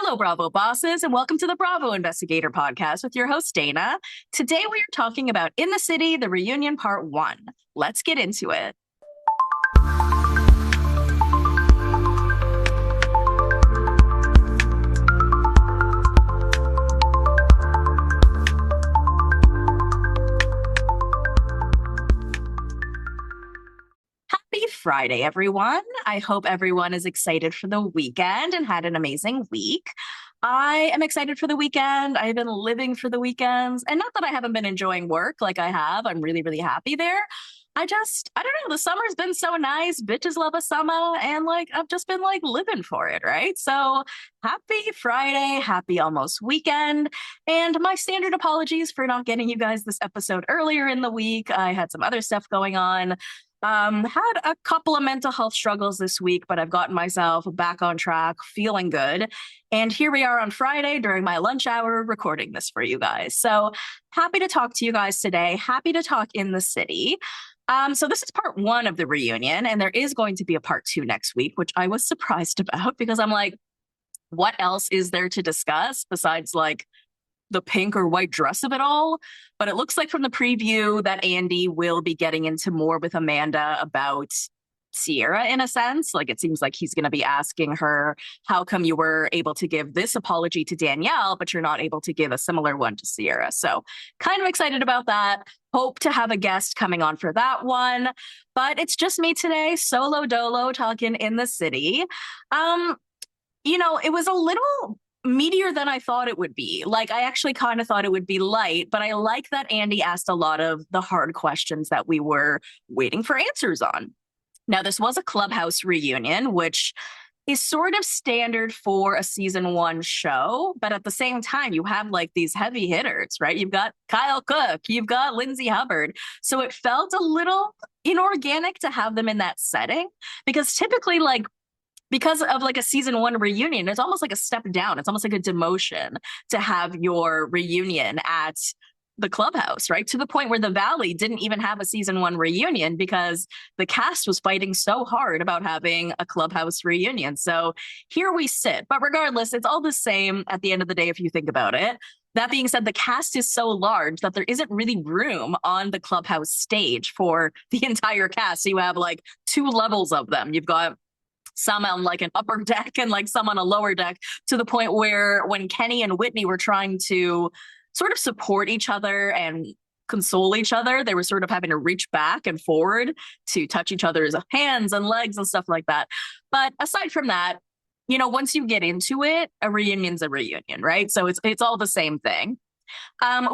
Hello, Bravo bosses, and welcome to the Bravo Investigator podcast with your host, Dana. Today we are talking about In the City, the reunion part one. Let's get into it. Happy Friday, everyone. I hope everyone is excited for the weekend and had an amazing week. I am excited for the weekend. I've been living for the weekends. And not that I haven't been enjoying work like I have. I'm really, really happy there. I don't know. The summer's been so nice. Bitches love a summer. And I've just been living for it, right? So happy Friday. Happy almost weekend. And my standard apologies for not getting you guys this episode earlier in the week. I had some other stuff going on. Had a couple of mental health struggles this week, but I've gotten myself back on track, feeling good. And here we are on Friday during my lunch hour recording this for you guys. So happy to talk to you guys today. Happy to talk In the City. So this is part one of the reunion, and there is going to be a part two next week, which I was surprised about because I'm like, what else is there to discuss besides the pink or white dress of it all? But it looks like from the preview that Andy will be getting into more with Amanda about Sierra in a sense. It seems like he's going to be asking her, how come you were able to give this apology to Danielle, but you're not able to give a similar one to Sierra? So kind of excited about that. Hope to have a guest coming on for that one. But it's just me today, solo dolo, talking In the City. It was a little meatier than I thought it would be. I actually kind of thought it would be light, but I like that Andy asked a lot of the hard questions that we were waiting for answers on. Now, this was a Clubhouse reunion, which is sort of standard for a season one show, but at the same time, you have these heavy hitters, right? You've got Kyle Cook, you've got Lindsay Hubbard. So it felt a little inorganic to have them in that setting because typically because of a season one reunion, it's almost like a step down. It's almost like a demotion to have your reunion at the Clubhouse, right? To the point where the Valley didn't even have a season one reunion because the cast was fighting so hard about having a Clubhouse reunion. So here we sit. But regardless, it's all the same at the end of the day if you think about it. That being said, the cast is so large that there isn't really room on the Clubhouse stage for the entire cast. So you have two levels of them. You've got some on an upper deck and some on a lower deck, to the point where when Kenny and Whitney were trying to sort of support each other and console each other, they were sort of having to reach back and forward to touch each other's hands and legs and stuff like that. But aside from that, once you get into it, a reunion's a reunion, right? So it's all the same thing.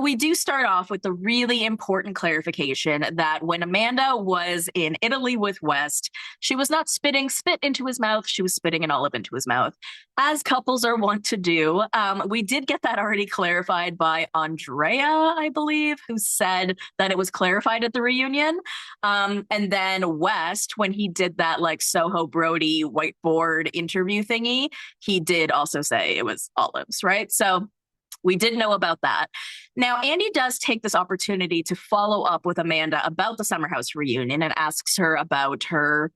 We do start off with the really important clarification that when Amanda was in Italy with West, she was not spitting spit into his mouth. She was spitting an olive into his mouth, as couples are wont to do. We did get that already clarified by Andrea, I believe, who said that it was clarified at the reunion. And then West, when he did that Soho Brody whiteboard interview thingy, he did also say it was olives, right? So we did know about that. Now, Andy does take this opportunity to follow up with Amanda about the Summer House reunion and asks her about her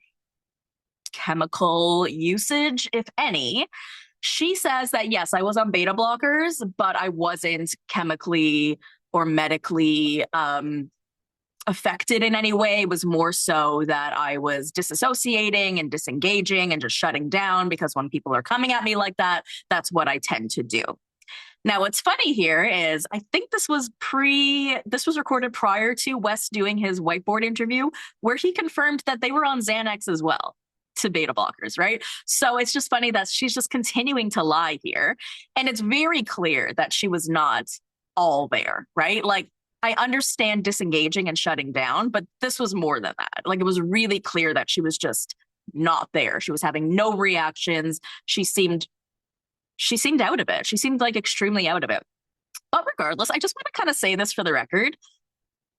chemical usage, if any. She says that, yes, I was on beta blockers, but I wasn't chemically or medically affected in any way. It was more so that I was disassociating and disengaging and just shutting down because when people are coming at me like that, that's what I tend to do. Now, what's funny here is I think this was recorded prior to Wes doing his whiteboard interview where he confirmed that they were on Xanax as well to beta blockers, right? So it's just funny that she's just continuing to lie here. And it's very clear that she was not all there, right? I understand disengaging and shutting down, but this was more than that. It was really clear that she was just not there. She was having no reactions. She seemed out of it. She seemed extremely out of it. But regardless, I just want to kind of say this for the record.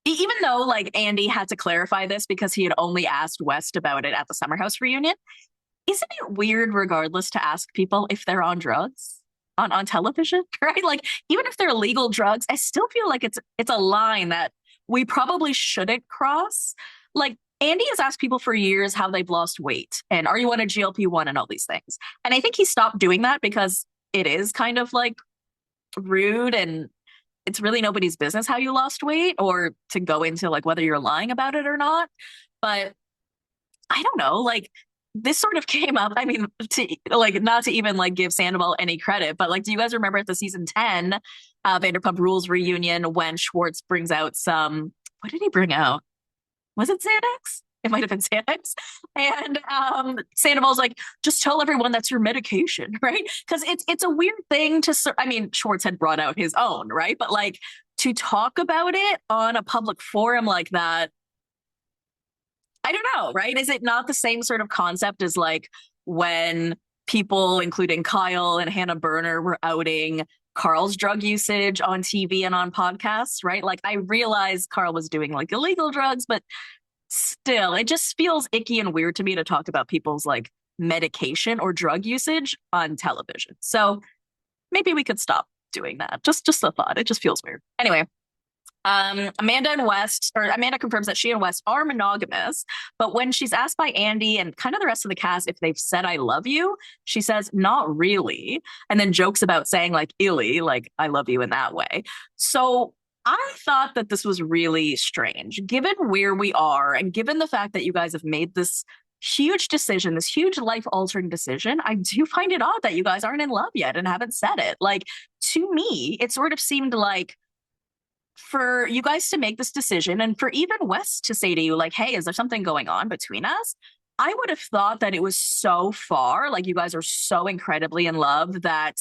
Even though Andy had to clarify this because he had only asked West about it at the Summer House reunion, isn't it weird regardless to ask people if they're on drugs on television, right? Even if they're legal drugs, I still feel like it's a line that we probably shouldn't cross. Andy has asked people for years how they've lost weight and are you on a GLP-1 and all these things. And I think he stopped doing that because it is kind of like rude, and it's really nobody's business how you lost weight or to go into like whether you're lying about it or not. But I don't know, like this sort of came up. I mean, to like not to even like give Sandoval any credit, but like, do you guys remember at the season 10 Vanderpump Rules reunion when Schwartz brings out some, what did he bring out? Was it Xanax? It might have been Xanax. And Sandoval's like, just tell everyone that's your medication, right? Because it's a weird thing to, I mean, Schwartz had brought out his own, right? But like to talk about it on a public forum like that, I don't know, right? Is it not the same sort of concept as like when people, including Kyle and Hannah Berner, were outing Carl's drug usage on TV and on podcasts, right? Like I realized Carl was doing like illegal drugs, but still, it just feels icky and weird to me to talk about people's like medication or drug usage on television. So maybe we could stop doing that. Just a thought. It just feels weird. Anyway, Amanda and West, or Amanda confirms that she and West are monogamous, but when she's asked by Andy and kind of the rest of the cast if they've said I love you, she says not really, and then jokes about saying like illy, like I love you in that way. So I thought that this was really strange, given where we are and given the fact that you guys have made this huge decision, this huge life altering decision. I do find it odd that you guys aren't in love yet and haven't said it. Like to me, it sort of seemed like for you guys to make this decision and for even West to say to you, like, hey, is there something going on between us? I would have thought that it was so far, like you guys are so incredibly in love that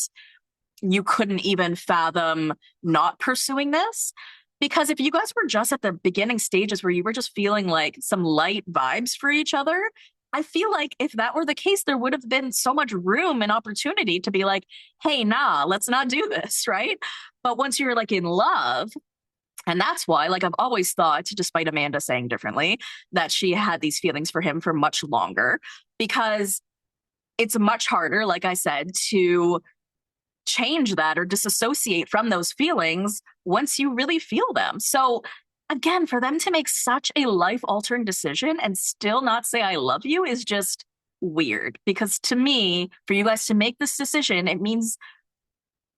you couldn't even fathom not pursuing this. Because if you guys were just at the beginning stages where you were just feeling like some light vibes for each other, I feel like if that were the case, there would have been so much room and opportunity to be like, hey, nah, let's not do this, right? But once you're like in love, and that's why, like, I've always thought, despite Amanda saying differently, that she had these feelings for him for much longer because it's much harder, like I said, to change that or disassociate from those feelings once you really feel them. So, again, for them to make such a life altering decision and still not say, I love you is just weird. Because to me, for you guys to make this decision, it means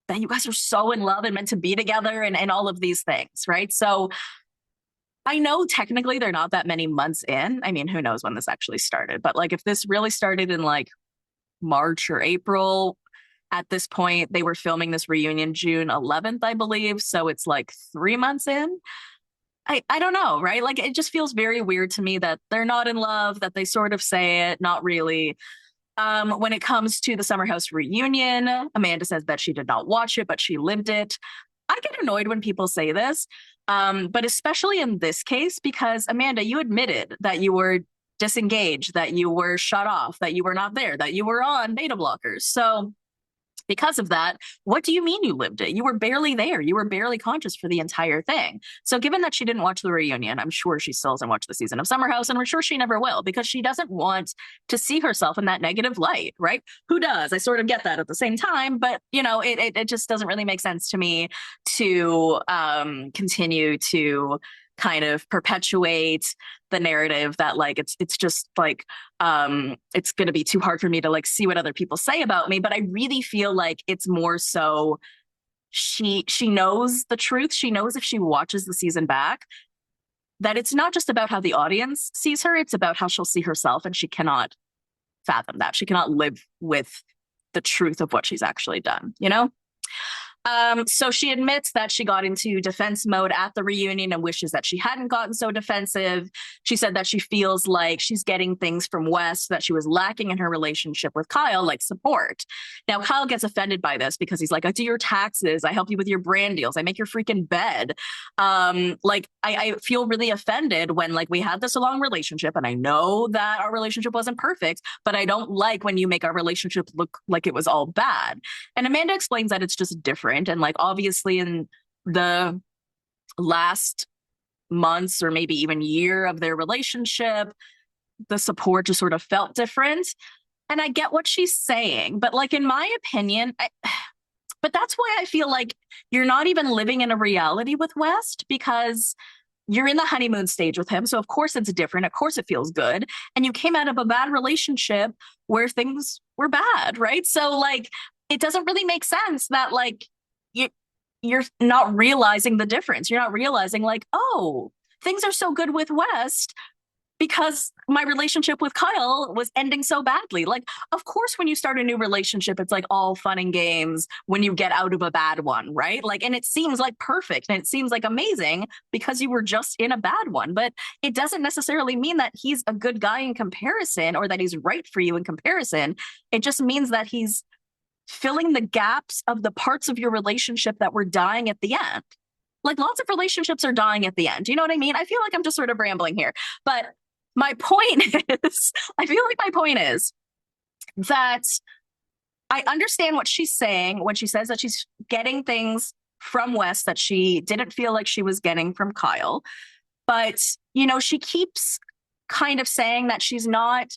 that you guys are so in love and meant to be together and all of these things, right? So I know technically they're not that many months in. I mean, who knows when this actually started, but like if this really started in like March or April, at this point, they were filming this reunion June 11th, I believe. So it's like 3 months in. I don't know, right? Like it just feels very weird to me that they're not in love, that they sort of say it, not really. When it comes to the Summer House reunion, Amanda says that she did not watch it, but she lived it. I get annoyed when people say this, but especially in this case, because Amanda, you admitted that you were disengaged, that you were shut off, that you were not there, that you were on beta blockers. So because of that, what do you mean you lived it? You were barely there. You were barely conscious for the entire thing. So given that she didn't watch the reunion, I'm sure she still hasn't watched the season of Summer House, and we're sure she never will because she doesn't want to see herself in that negative light, right? Who does? I sort of get that at the same time, but you know, it just doesn't really make sense to me to continue to kind of perpetuate the narrative that like it's just like it's going to be too hard for me to like see what other people say about me. But I really feel like it's more so she knows the truth. She knows if she watches the season back that it's not just about how the audience sees her, it's about how she'll see herself, and she cannot fathom that. She cannot live with the truth of what she's actually done, you know? So she admits that she got into defense mode at the reunion and wishes that she hadn't gotten so defensive. She said that she feels like she's getting things from West that she was lacking in her relationship with Kyle, like support. Now, Kyle gets offended by this because he's like, I do your taxes. I help you with your brand deals. I make your freaking bed. I feel really offended when like we had this long relationship and I know that our relationship wasn't perfect, but I don't like when you make our relationship look like it was all bad. And Amanda explains that it's just different. And like, obviously in the last months or maybe even year of their relationship, the support just sort of felt different. And I get what she's saying, but like, in my opinion, but that's why I feel like you're not even living in a reality with West, because you're in the honeymoon stage with him. So of course it's different. Of course it feels good. And you came out of a bad relationship where things were bad, right? So like, it doesn't really make sense that like you you're not realizing the difference. You're not realizing like, oh, things are so good with West because my relationship with Kyle was ending so badly. Like, of course, when you start a new relationship, it's like all fun and games when you get out of a bad one, right? Like, and it seems like perfect and it seems like amazing because you were just in a bad one. But it doesn't necessarily mean that he's a good guy in comparison or that he's right for you in comparison. It just means that he's filling the gaps of the parts of your relationship that were dying at the end. Like lots of relationships are dying at the end. Do you know what I mean? I feel like I'm just sort of rambling here. But my point is, I feel like my point is that I understand what she's saying when she says that she's getting things from Wes that she didn't feel like she was getting from Kyle. But, she keeps kind of saying that she's not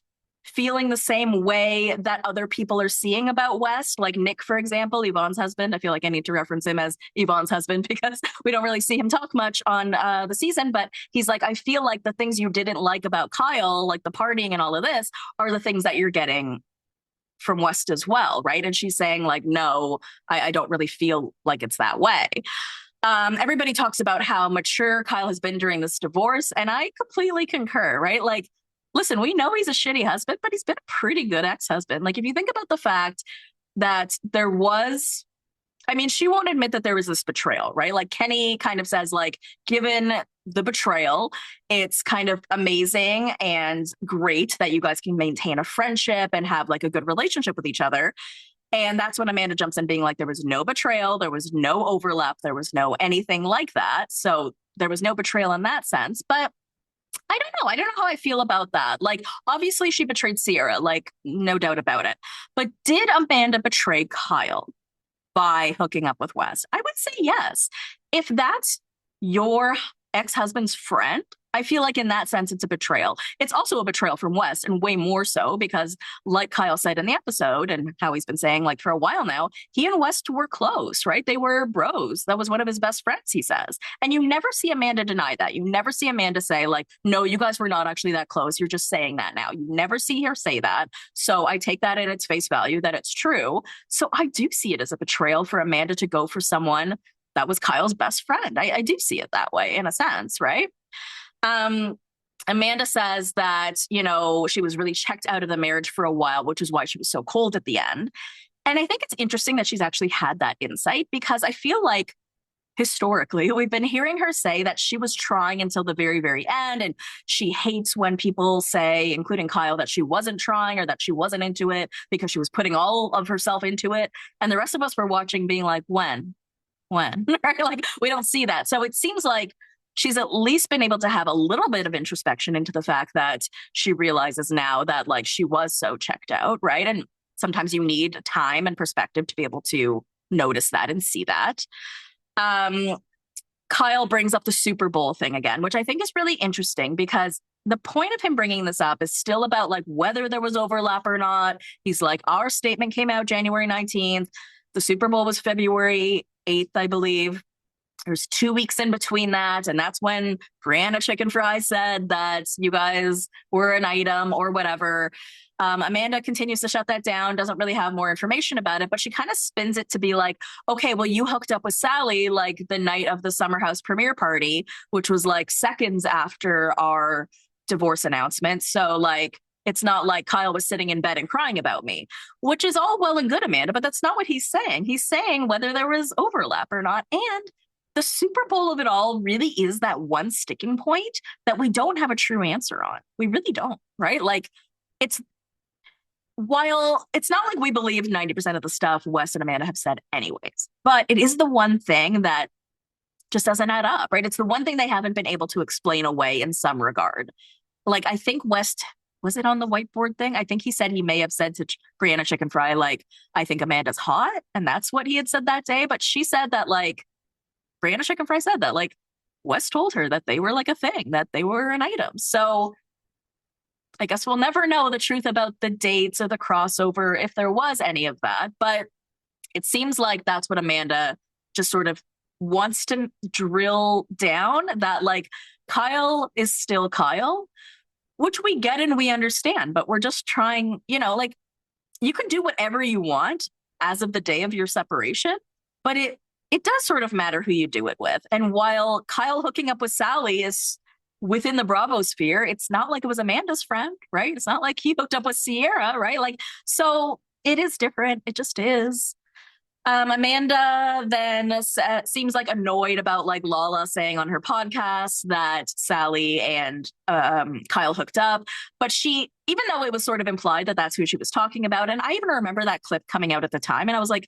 feeling the same way that other people are seeing about West. Like Nick, for example, Yvonne's husband. I feel like I need to reference him as Yvonne's husband because we don't really see him talk much on the season. But he's like, I feel like the things you didn't like about Kyle, like the partying and all of this, are the things that you're getting from West as well, right? And she's saying like, no, I don't really feel like it's that way. Everybody talks about how mature Kyle has been during this divorce, and I completely concur, right? Like, listen, we know he's a shitty husband, but he's been a pretty good ex-husband. Like, if you think about the fact that there was, I mean, she won't admit that there was this betrayal, right? Like, Kenny kind of says, like, given the betrayal, it's kind of amazing and great that you guys can maintain a friendship and have like a good relationship with each other. And that's when Amanda jumps in being like, there was no betrayal, there was no overlap, there was no anything like that. So there was no betrayal in that sense. But I don't know. I don't know how I feel about that. Like, obviously, she betrayed Sierra, like, no doubt about it. But did Amanda betray Kyle by hooking up with Wes? I would say yes. If that's your ex-husband's friend, I feel like in that sense, it's a betrayal. It's also a betrayal from Wes, and way more so because, like Kyle said in the episode, and how he's been saying, like, for a while now, he and West were close, right? They were bros. That was one of his best friends, he says. And you never see Amanda deny that. You never see Amanda say, like, no, you guys were not actually that close. You're just saying that now. You never see her say that. So I take that at its face value that it's true. So I do see it as a betrayal for Amanda to go for someone that was Kyle's best friend. I do see it that way in a sense, right? Um, Amanda says that, she was really checked out of the marriage for a while, which is why she was so cold at the end. And I think it's interesting that she's actually had that insight because I feel like historically we've been hearing her say that she was trying until the very, very end. And she hates when people say, including Kyle, that she wasn't trying or that she wasn't into it because she was putting all of herself into it. And the rest of us were watching being like, when, right? Like, we don't see that. So it seems like she's at least been able to have a little bit of introspection into the fact that she realizes now that like she was so checked out, right? And sometimes you need time and perspective to be able to notice that and see that. Kyle brings up the Super Bowl thing again, which I think is really interesting because the point of him bringing this up is still about like whether there was overlap or not. He's like, our statement came out January 19th. The Super Bowl was February 8th, I believe. There's 2 weeks in between that. And that's when Brianna Chicken Fry said that you guys were an item or whatever. Amanda continues to shut that down, doesn't really have more information about it, but she kind of spins it to be like, okay, well, you hooked up with Sally like the night of the Summer House premiere party, which was like seconds after our divorce announcement. So like, it's not like Kyle was sitting in bed and crying about me, which is all well and good, Amanda, but that's not what he's saying. He's saying whether there was overlap or not. And the Super Bowl of it all really is that one sticking point that we don't have a true answer on. We really don't, right? Like, while it's not like we believe 90% of the stuff Wes and Amanda have said anyways, but it is the one thing that just doesn't add up, right? It's the one thing they haven't been able to explain away in some regard. Like, I think West, was it on the whiteboard thing? I think he said he may have said to Brianna Chicken Fry, like, I think Amanda's hot. And that's what he had said that day. But she said that, like, Brianna Chicken Fry said that, like, Wes told her that they were like a thing, that they were an item. So I guess we'll never know the truth about the dates or the crossover if there was any of that. But it seems like that's what Amanda just sort of wants to drill down, that like Kyle is still Kyle, which we get and we understand, but we're just trying, like, you can do whatever you want, as of the day of your separation, but it does sort of matter who you do it with. And while Kyle hooking up with Sally is within the Bravo sphere, it's not like it was Amanda's friend, right? It's not like he hooked up with Sierra, right? Like, so it is different. It just is. Amanda then seems like annoyed about like Lala saying on her podcast that Sally and Kyle hooked up, but she, even though it was sort of implied that that's who she was talking about, and I even remember that clip coming out at the time, and I was like,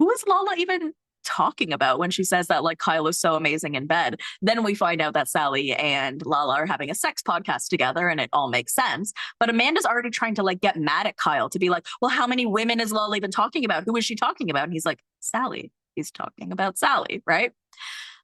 who is Lala even talking about when she says that like Kyle is so amazing in bed? Then we find out that Sally and Lala are having a sex podcast together, and it all makes sense. But Amanda's already trying to like get mad at Kyle to be like, well, how many women is Lala even talking about? Who is she talking about? And he's like, Sally. He's talking about Sally, right?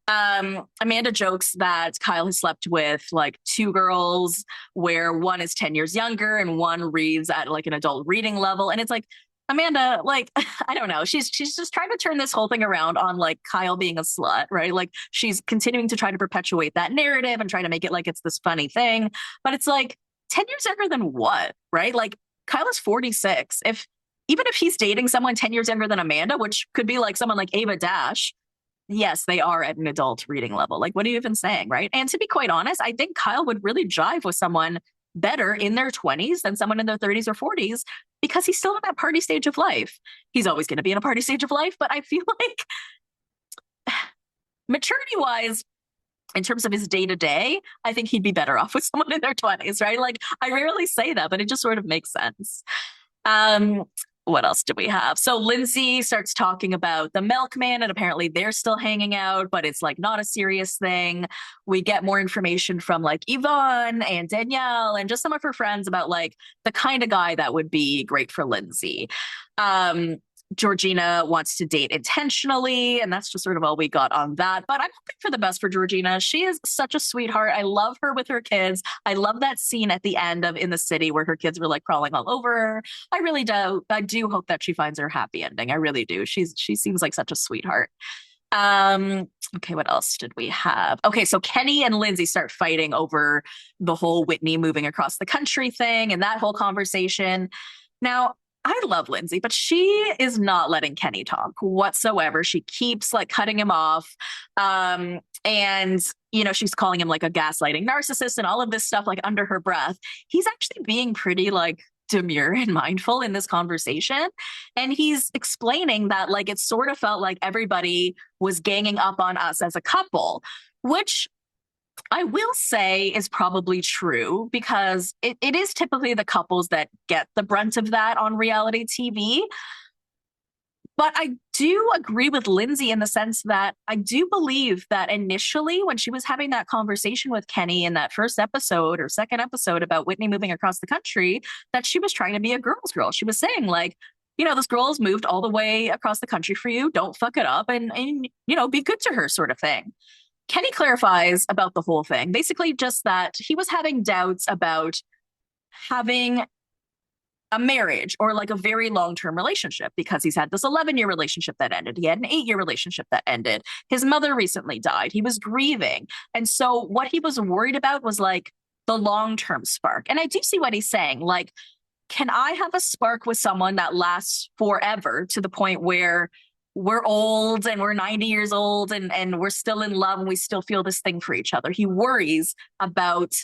Amanda jokes that Kyle has slept with like two girls where one is 10 years younger and one reads at like an adult reading level. And it's like, Amanda, like, I don't know. She's just trying to turn this whole thing around on like Kyle being a slut, right? Like she's continuing to try to perpetuate that narrative and trying to make it like it's this funny thing. But it's like 10 years younger than what, right? Like Kyle is 46. Even if he's dating someone 10 years younger than Amanda, which could be like someone like Ava Dash, yes, they are at an adult reading level. Like, what are you even saying, right? And to be quite honest, I think Kyle would really jive with someone better in their 20s than someone in their 30s or 40s because he's still in that party stage of life. He's always going to be in a party stage of life, but I feel like maturity wise, in terms of his day to day, I think he'd be better off with someone in their 20s, right? Like, I rarely say that, but it just sort of makes sense. Um, what else do we have? So Lindsay starts talking about the milkman, and apparently they're still hanging out, but it's like not a serious thing. We get more information from like Yvonne and Danielle and just some of her friends about like the kind of guy that would be great for Lindsay. Georgina wants to date intentionally, and that's just sort of all we got on that. But I'm hoping for the best for Georgina. She is such a sweetheart. I love her with her kids. I love that scene at the end of In the City where her kids were like crawling all over her. I really do. I do hope that she finds her happy ending. I really do. She seems like such a sweetheart. Okay, what else did we have? Okay, so Kenny and Lindsay start fighting over the whole Whitney moving across the country thing and that whole conversation. Now, I love Lindsay, but she is not letting Kenny talk whatsoever. She keeps like cutting him off. And, you know, she's calling him like a gaslighting narcissist and all of this stuff like under her breath. He's actually being pretty like demure and mindful in this conversation. And he's explaining that like it sort of felt like everybody was ganging up on us as a couple, which I will say is probably true because it is typically the couples that get the brunt of that on reality TV. But I do agree with Lindsay in the sense that I do believe that initially when she was having that conversation with Kenny in that first episode or second episode about Whitney moving across the country, that she was trying to be a girl's girl. She was saying like, you know, this girl's moved all the way across the country for you. Don't fuck it up and you know, be good to her sort of thing. Kenny clarifies about the whole thing, basically just that he was having doubts about having a marriage or like a very long-term relationship because he's had this 11-year relationship that ended. He had an 8-year relationship that ended. His mother recently died. He was grieving. And so what he was worried about was like the long-term spark. And I do see what he's saying. Like, can I have a spark with someone that lasts forever to the point where we're old and we're 90 years old and we're still in love and we still feel this thing for each other? He worries about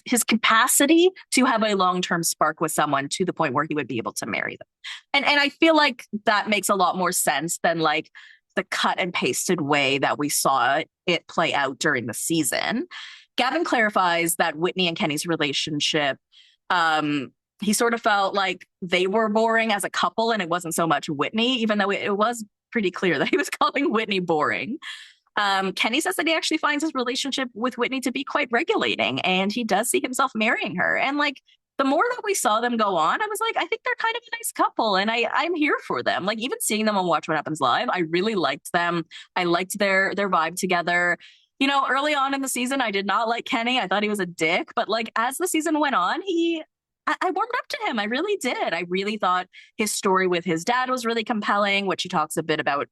his capacity to have a long-term spark with someone to the point where he would be able to marry them. And I feel like that makes a lot more sense than like the cut and pasted way that we saw it play out during the season. Gavin clarifies that Whitney and Kenny's relationship, he sort of felt like they were boring as a couple and it wasn't so much Whitney, even though it was pretty clear that he was calling Whitney boring. Kenny says that he actually finds his relationship with Whitney to be quite regulating and he does see himself marrying her. And like the more that we saw them go on, I was like, I think they're kind of a nice couple and I'm here for them. Like even seeing them on Watch What Happens Live, I really liked them. I liked their vibe together. You know, early on in the season, I did not like Kenny. I thought he was a dick, but like as the season went on, I warmed up to him. I really did. I really thought his story with his dad was really compelling, which he talks a bit about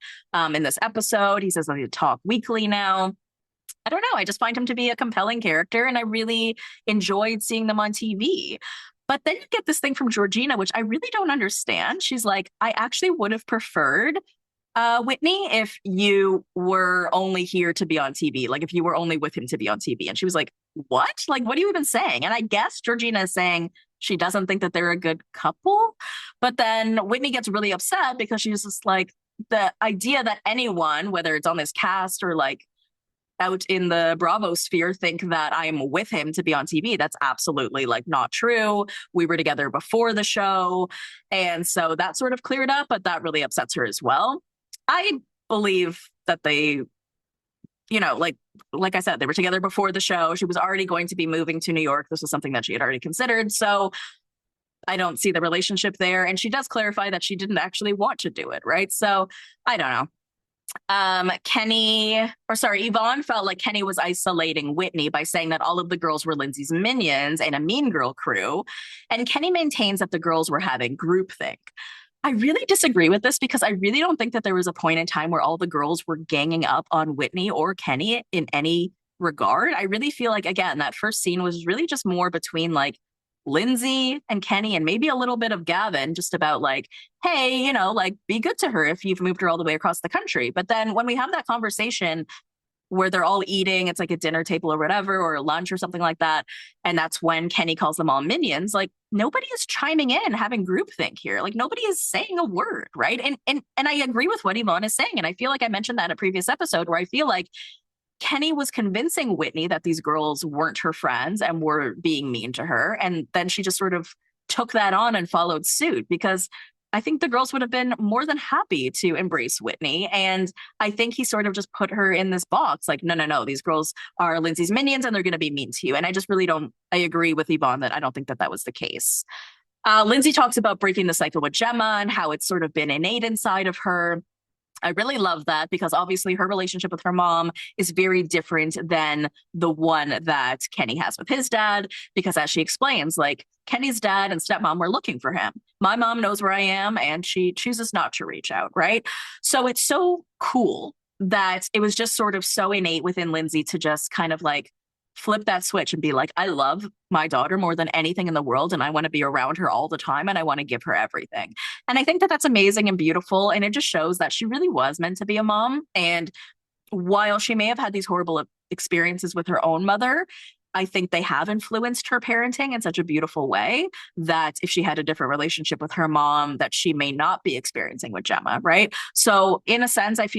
in this episode. He says that he talk weekly now. I don't know. I just find him to be a compelling character, and I really enjoyed seeing them on TV. But then you get this thing from Georgina, which I really don't understand. She's like, I actually would have preferred Whitney, if you were only here to be on TV, like if you were only with him to be on TV. And she was like, what? Like, what are you even saying? And I guess Georgina is saying she doesn't think that they're a good couple. But then Whitney gets really upset because she's just like, the idea that anyone, whether it's on this cast or like out in the Bravo sphere, think that I'm with him to be on TV. That's absolutely like not true. We were together before the show. And so that sort of cleared up, but that really upsets her as well. I believe that they, like I said, they were together before the show. She was already going to be moving to New York. This was something that she had already considered. So I don't see the relationship there. And she does clarify that she didn't actually want to do it, right? So I don't know. Yvonne felt like Kenny was isolating Whitney by saying that all of the girls were Lindsay's minions and a mean girl crew. And Kenny maintains that the girls were having groupthink. I really disagree with this because I really don't think that there was a point in time where all the girls were ganging up on Whitney or Kenny in any regard. I really feel like, again, that first scene was really just more between like Lindsay and Kenny and maybe a little bit of Gavin, just about like, hey, like be good to her if you've moved her all the way across the country. But then when we have that conversation where they're all eating, it's like a dinner table or whatever, or a lunch or something like that. And that's when Kenny calls them all minions. Like nobody is chiming in, having groupthink here. Like nobody is saying a word, right? And I agree with what Yvonne is saying. And I feel like I mentioned that in a previous episode where I feel like Kenny was convincing Whitney that these girls weren't her friends and were being mean to her. And then she just sort of took that on and followed suit because I think the girls would have been more than happy to embrace Whitney. And I think he sort of just put her in this box like, no, no, no, these girls are Lindsay's minions and they're going to be mean to you. And I just really don't, I agree with Yvonne that I don't think that that was the case. Lindsay talks about breaking the cycle with Gemma and how it's sort of been innate inside of her. I really love that because obviously her relationship with her mom is very different than the one that Kenny has with his dad. Because as she explains, like Kenny's dad and stepmom were looking for him. My mom knows where I am and she chooses not to reach out, right? So it's so cool that it was just sort of so innate within Lindsay to just kind of like flip that switch and be like, I love my daughter more than anything in the world. And I want to be around her all the time. And I want to give her everything. And I think that that's amazing and beautiful. And it just shows that she really was meant to be a mom. And while she may have had these horrible experiences with her own mother, I think they have influenced her parenting in such a beautiful way that if she had a different relationship with her mom, that she may not be experiencing with Gemma, right? So in a sense, I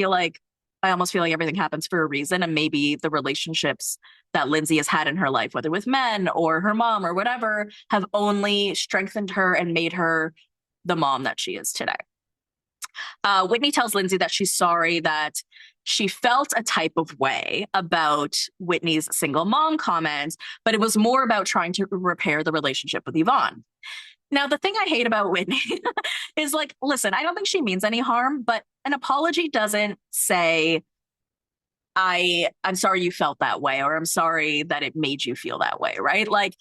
almost feel like everything happens for a reason. And maybe the relationships that Lindsay has had in her life, whether with men or her mom or whatever, have only strengthened her and made her the mom that she is today. Whitney tells Lindsay that she's sorry that she felt a type of way about Whitney's single mom comments, but it was more about trying to repair the relationship with Yvonne. Now, the thing I hate about Whitney is like, listen, I don't think she means any harm, but an apology doesn't say, I'm sorry you felt that way, or I'm sorry that it made you feel that way, right? Like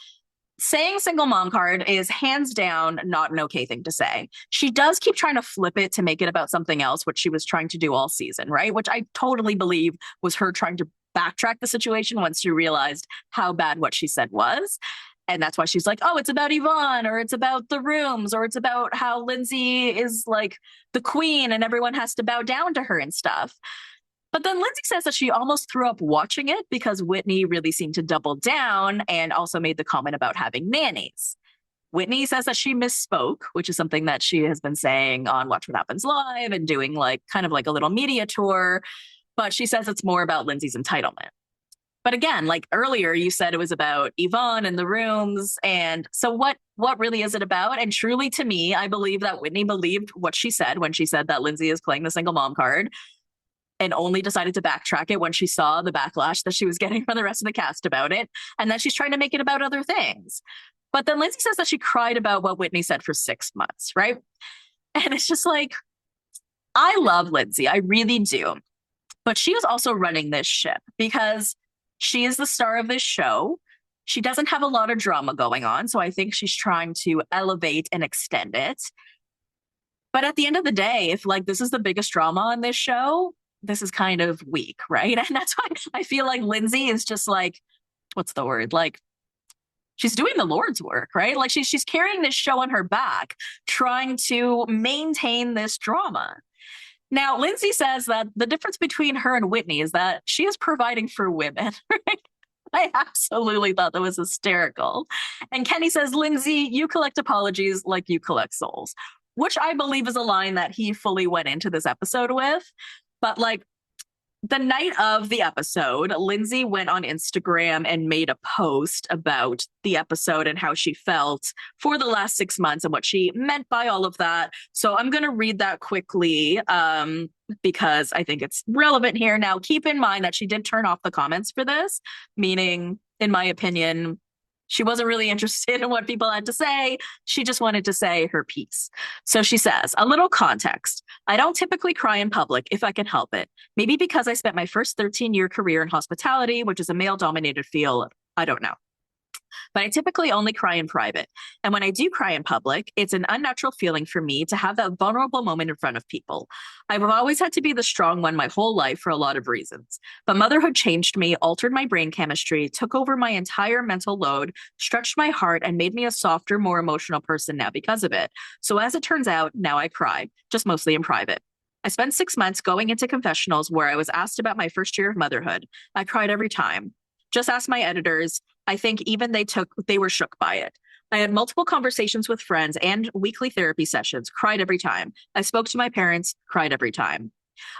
saying single mom card is hands down not an okay thing to say. She does keep trying to flip it to make it about something else, which she was trying to do all season, right? Which I totally believe was her trying to backtrack the situation once she realized how bad what she said was. And that's why she's like, oh, it's about Yvonne, or it's about the rooms, or it's about how Lindsay is like the queen and everyone has to bow down to her and stuff. But then Lindsay says that she almost threw up watching it because Whitney really seemed to double down and also made the comment about having nannies. Whitney says that she misspoke, which is something that she has been saying on Watch What Happens Live and doing like kind of like a little media tour. But she says it's more about Lindsay's entitlement. But again, like earlier, you said it was about Yvonne and the rooms. And so what really is it about? And truly to me, I believe that Whitney believed what she said when she said that Lindsay is playing the single mom card and only decided to backtrack it when she saw the backlash that she was getting from the rest of the cast about it. And then she's trying to make it about other things. But then Lindsay says that she cried about what Whitney said for 6 months, right? And it's just like, I love Lindsay. I really do. But she is also running this ship because she is the star of this show. She doesn't have a lot of drama going on, so I think she's trying to elevate and extend it. But at the end of the day, if like this is the biggest drama on this show, this is kind of weak, right? And that's why I feel like Lindsay is just like, what's the word? Like she's doing the Lord's work, right? Like she's carrying this show on her back, trying to maintain this drama. Now, Lindsay says that the difference between her and Whitney is that she is providing for women, right? I absolutely thought that was hysterical. And Kenny says, Lindsay, you collect apologies like you collect souls, which I believe is a line that he fully went into this episode with. But like, the night of the episode, Lindsay went on Instagram and made a post about the episode and how she felt for the last 6 months and what she meant by all of that. So I'm going to read that quickly because I think it's relevant here. Now, keep in mind that she did turn off the comments for this, meaning, in my opinion, she wasn't really interested in what people had to say. She just wanted to say her piece. So she says, a little context. I don't typically cry in public if I can help it. Maybe because I spent my first 13-year career in hospitality, which is a male-dominated field. I don't know. But I typically only cry in private. And when I do cry in public, it's an unnatural feeling for me to have that vulnerable moment in front of people. I've always had to be the strong one my whole life for a lot of reasons. But motherhood changed me, altered my brain chemistry, took over my entire mental load, stretched my heart, and made me a softer, more emotional person now because of it. So as it turns out, now I cry, just mostly in private. I spent 6 months going into confessionals where I was asked about my first year of motherhood. I cried every time. Just ask my editors. I think even they were shook by it. I had multiple conversations with friends and weekly therapy sessions, cried every time. I spoke to my parents, cried every time.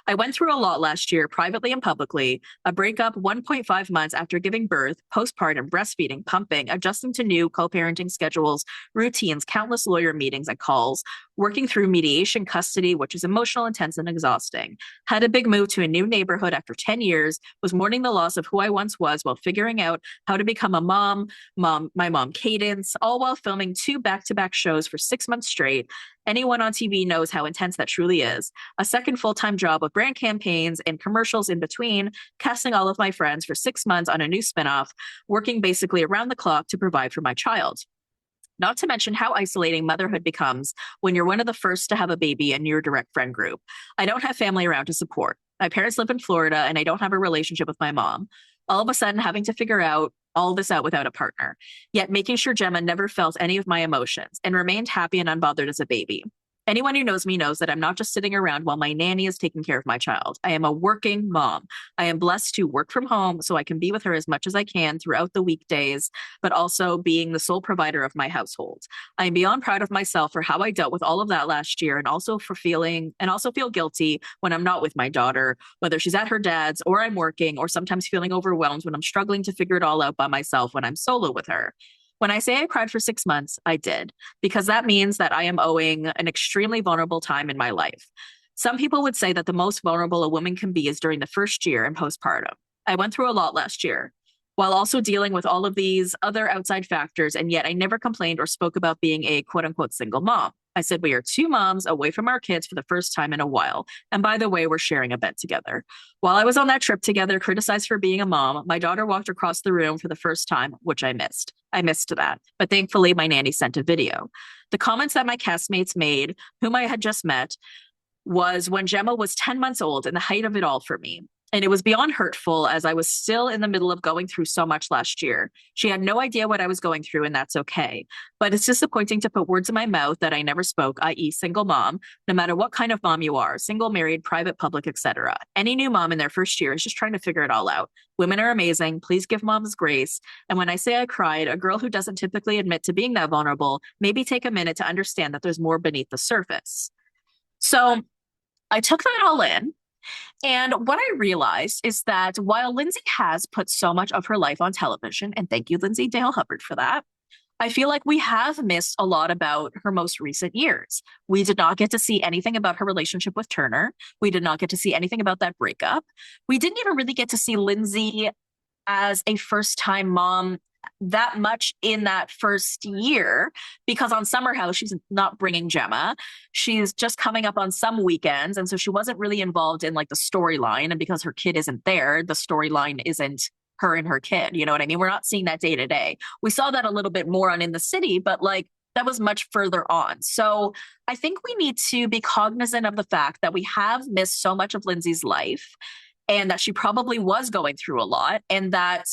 I went through a lot last year, privately and publicly, a breakup 1.5 months after giving birth, postpartum, breastfeeding, pumping, adjusting to new co-parenting schedules, routines, countless lawyer meetings and calls, working through mediation custody, which is emotional, intense, and exhausting. Had a big move to a new neighborhood after 10 years, was mourning the loss of who I once was while figuring out how to become a my mom Cadence, all while filming 2 back-to-back shows for 6 months straight. Anyone on TV knows how intense that truly is. A second full-time job with brand campaigns and commercials in between, casting all of my friends for 6 months on a new spinoff, working basically around the clock to provide for my child. Not to mention how isolating motherhood becomes when you're one of the first to have a baby in your direct friend group. I don't have family around to support. My parents live in Florida and I don't have a relationship with my mom. All of a sudden, having to figure out all this out without a partner, yet making sure Gemma never felt any of my emotions and remained happy and unbothered as a baby. Anyone who knows me knows that I'm not just sitting around while my nanny is taking care of my child. I am a working mom. I am blessed to work from home so I can be with her as much as I can throughout the weekdays, but also being the sole provider of my household. I am beyond proud of myself for how I dealt with all of that last year and also feel guilty when I'm not with my daughter, whether she's at her dad's or I'm working or sometimes feeling overwhelmed when I'm struggling to figure it all out by myself when I'm solo with her. When I say I cried for 6 months, I did, because that means that I am owing an extremely vulnerable time in my life. Some people would say that the most vulnerable a woman can be is during the first year and postpartum. I went through a lot last year, while also dealing with all of these other outside factors, and yet I never complained or spoke about being a quote unquote single mom. I said we are 2 moms away from our kids for the first time in a while. And by the way, we're sharing a bed together. While I was on that trip together, criticized for being a mom, my daughter walked across the room for the first time, which I missed. I missed that. But thankfully, my nanny sent a video. The comments that my castmates made, whom I had just met, was when Gemma was 10 months old and the height of it all for me. And it was beyond hurtful as I was still in the middle of going through so much last year. She had no idea what I was going through, and that's okay. But it's disappointing to put words in my mouth that I never spoke, i.e. single mom, no matter what kind of mom you are, single, married, private, public, etc. Any new mom in their first year is just trying to figure it all out. Women are amazing. Please give moms grace. And when I say I cried, a girl who doesn't typically admit to being that vulnerable, maybe take a minute to understand that there's more beneath the surface. So I took that all in. And what I realized is that while Lindsay has put so much of her life on television, and thank you, Lindsay Dale Hubbard, for that, I feel like we have missed a lot about her most recent years. We did not get to see anything about her relationship with Turner. We did not get to see anything about that breakup. We didn't even really get to see Lindsay as a first-time mom that much in that first year, because on Summer House, she's not bringing Gemma. She's just coming up on some weekends. And so she wasn't really involved in like the storyline. And because her kid isn't there, the storyline isn't her and her kid. You know what I mean? We're not seeing that day to day. We saw that a little bit more on In the City, but like that was much further on. So I think we need to be cognizant of the fact that we have missed so much of Lindsay's life and that she probably was going through a lot, and that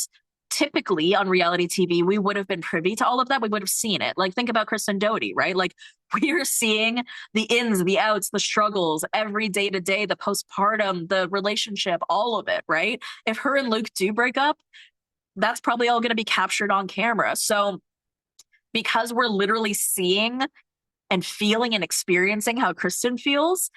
typically on reality TV, we would have been privy to all of that. We would have seen it. Like, think about Kristen Doty, right? Like, we are seeing the ins, the outs, the struggles, every day to day, the postpartum, the relationship, all of it, right? If her and Luke do break up, that's probably all going to be captured on camera. So because we're literally seeing and feeling and experiencing how Kristen feels,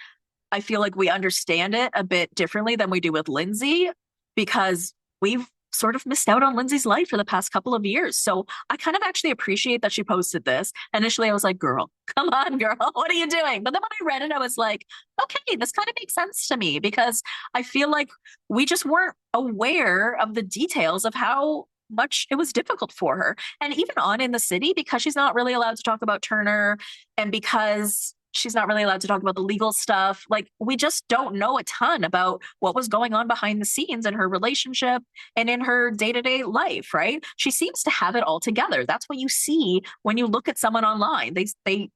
I feel like we understand it a bit differently than we do with Lindsay, because we've sort of missed out on Lindsay's life for the past couple of years. So I kind of actually appreciate that she posted this. Initially, I was like, girl, come on, girl, what are you doing? But then when I read it, I was like, okay, this kind of makes sense to me, because I feel like we just weren't aware of the details of how much it was difficult for her. And even on In the City, because she's not really allowed to talk about Turner, and because she's not really allowed to talk about the legal stuff, like, we just don't know a ton about what was going on behind the scenes in her relationship and in her day-to-day life, right? She seems to have it all together. That's what you see when you look at someone online. They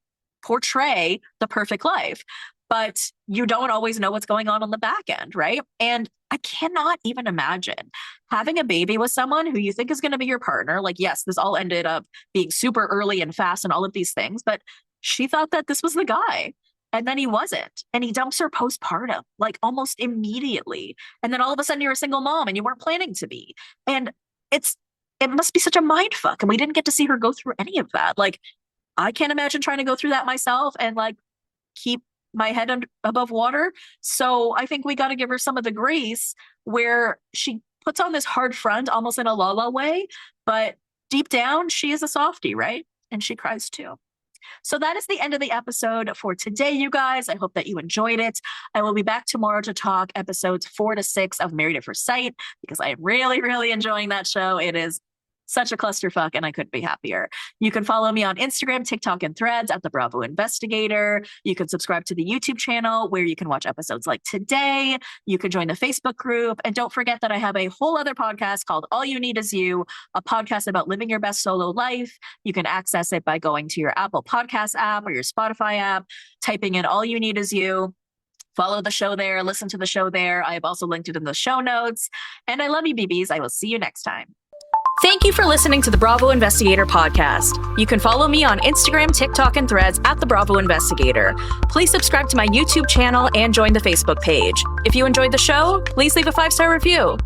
portray the perfect life, but you don't always know what's going on the back end, right? And I cannot even imagine having a baby with someone who you think is going to be your partner. Like, yes, this all ended up being super early and fast and all of these things, but she thought that this was the guy, and then he wasn't. And he dumps her postpartum, like, almost immediately. And then all of a sudden you're a single mom and you weren't planning to be. And it must be such a mind fuck. And we didn't get to see her go through any of that. Like, I can't imagine trying to go through that myself and, like, keep my head above water. So I think we got to give her some of the grace where she puts on this hard front, almost in a la la way, but deep down she is a softie, right? And she cries too. So that is the end of the episode for today, you guys. I hope that you enjoyed it. I will be back tomorrow to talk episodes 4 to 6 of Married at First Sight, because I am really, really enjoying that show. It is such a clusterfuck, and I couldn't be happier. You can follow me on Instagram, TikTok, and Threads at The Bravo Investigator. You can subscribe to the YouTube channel where you can watch episodes like today. You can join the Facebook group. And don't forget that I have a whole other podcast called All You Need Is You, a podcast about living your best solo life. You can access it by going to your Apple Podcast app or your Spotify app, typing in All You Need Is You. Follow the show there, listen to the show there. I have also linked it in the show notes. And I love you, BBs. I will see you next time. Thank you for listening to the Bravo Investigator podcast. You can follow me on Instagram, TikTok, and Threads at the Bravo Investigator. Please subscribe to my YouTube channel and join the Facebook page. If you enjoyed the show, please leave a 5-star review.